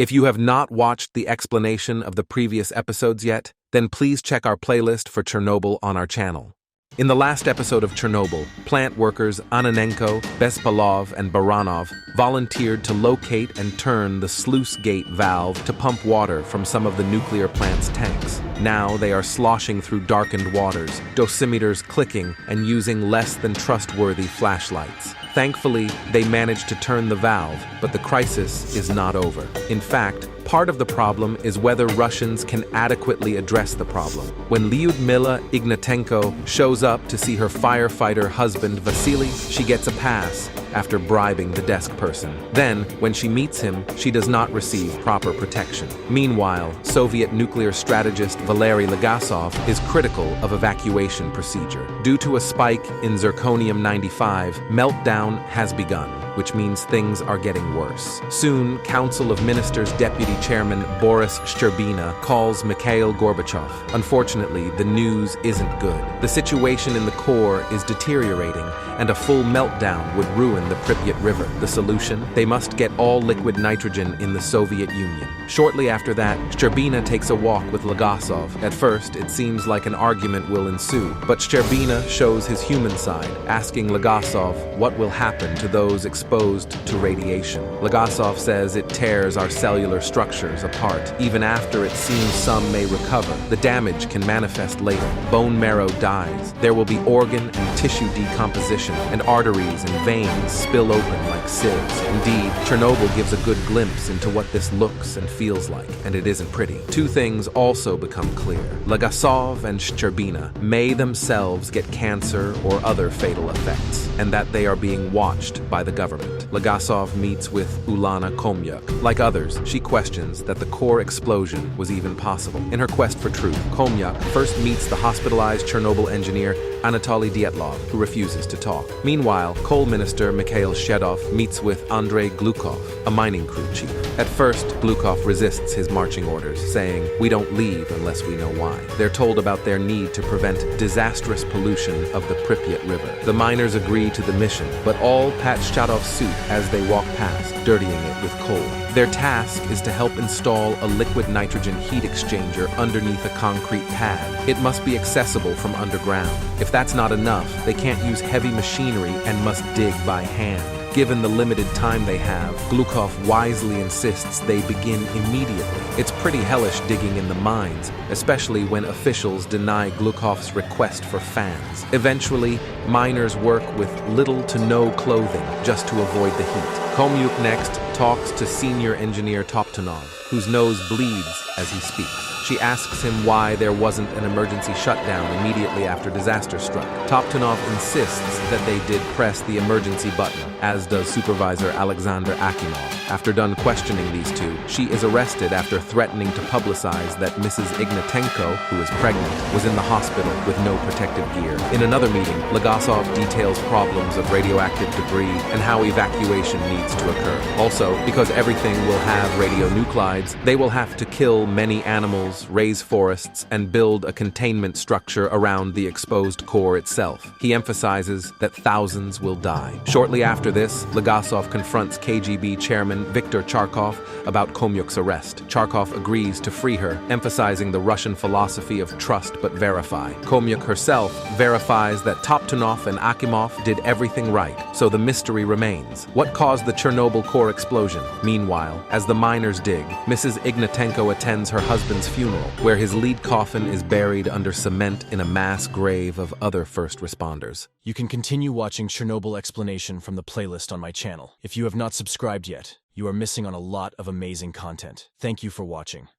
If you have not watched the explanation of the previous episodes yet, then please check our playlist for Chernobyl on our channel. In the last episode of Chernobyl, plant workers Ananenko, Bespalov, and Baranov volunteered to locate and turn the sluice gate valve to pump water from some of the nuclear plant's tanks. Now they are sloshing through darkened waters, dosimeters clicking and using less than trustworthy flashlights. Thankfully, they managed to turn the valve, but the crisis is not over. In fact, part of the problem is whether Russians can adequately address the problem. When Lyudmila Ignatenko shows up to see her firefighter husband Vasily, she gets a pass after bribing the desk person. Then, when she meets him, she does not receive proper protection. Meanwhile, Soviet nuclear strategist Valery Legasov is critical of evacuation procedure. Due to a spike in zirconium-95, meltdown has begun, which means things are getting worse. Soon, Council of Ministers Deputy Chairman Boris Shcherbina calls Mikhail Gorbachev. Unfortunately, the news isn't good. The situation in the core is deteriorating, and a full meltdown would ruin the Pripyat River. The solution? They must get all liquid nitrogen in the Soviet Union. Shortly after that, Shcherbina takes a walk with Legasov. At first, it seems like an argument will ensue, but Shcherbina shows his human side, asking Legasov what will happen to those exposed to radiation. Legasov says it tears our cellular structures apart. Even after it seems some may recover, the damage can manifest later. Bone marrow dies. There will be organ and tissue decomposition, and arteries and veins spill open like sieves. Indeed, Chernobyl gives a good glimpse into what this looks and feels like, and it isn't pretty. Two things also become clear. Legasov and Shcherbina may themselves get cancer or other fatal effects, and that they are being watched by the government. Legasov meets with Ulana Khomyuk. Like others, she questions that the core explosion was even possible. In her quest for truth, Khomyuk first meets the hospitalized Chernobyl engineer Anatoly Dyatlov, who refuses to talk. Meanwhile, coal minister Mikhail Shchedov meets with Andrei Glukov, a mining crew chief. At first, Glukov resists his marching orders, saying, "We don't leave unless we know why." They're told about their need to prevent disastrous pollution of the Pripyat River. The miners agree to the mission, but all pat Shchedov's suit as they walk past, dirtying it with coal. Their task is to help install a liquid nitrogen heat exchanger underneath a concrete pad. It must be accessible from underground. If that's not enough, they can't use heavy machinery and must dig by hand. Given the limited time they have, Glukov wisely insists they begin immediately. It's pretty hellish digging in the mines, especially when officials deny Glukov's request for fans. Eventually, miners work with little to no clothing just to avoid the heat. Khomyuk next talks to senior engineer Toptunov, whose nose bleeds as he speaks. She asks him why there wasn't an emergency shutdown immediately after disaster struck. Toptunov insists that they did press the emergency button, as does supervisor Alexander Akimov. After done questioning these two, she is arrested after threatening to publicize that Mrs. Ignatenko, who is pregnant, was in the hospital with no protective gear. In another meeting, Legasov details problems of radioactive debris and how evacuation needs to occur. Also, because everything will have radionuclides, they will have to kill many animals, raise forests, and build a containment structure around the exposed core itself. He emphasizes that thousands will die. Shortly after this, Legasov confronts KGB chairman Viktor Charkov about Khomyuk's arrest. Charkov agrees to free her, emphasizing the Russian philosophy of trust but verify. Khomyuk herself verifies that Toptunov and Akimov did everything right, so the mystery remains. What caused the Chernobyl core explosion? Meanwhile, as the miners dig, Mrs. Ignatenko attends her husband's funeral, where his lead coffin is buried under cement in a mass grave of other first responders. You can continue watching Chernobyl explanation from the playlist on my channel. If you have not subscribed yet, you are missing on a lot of amazing content. Thank you for watching.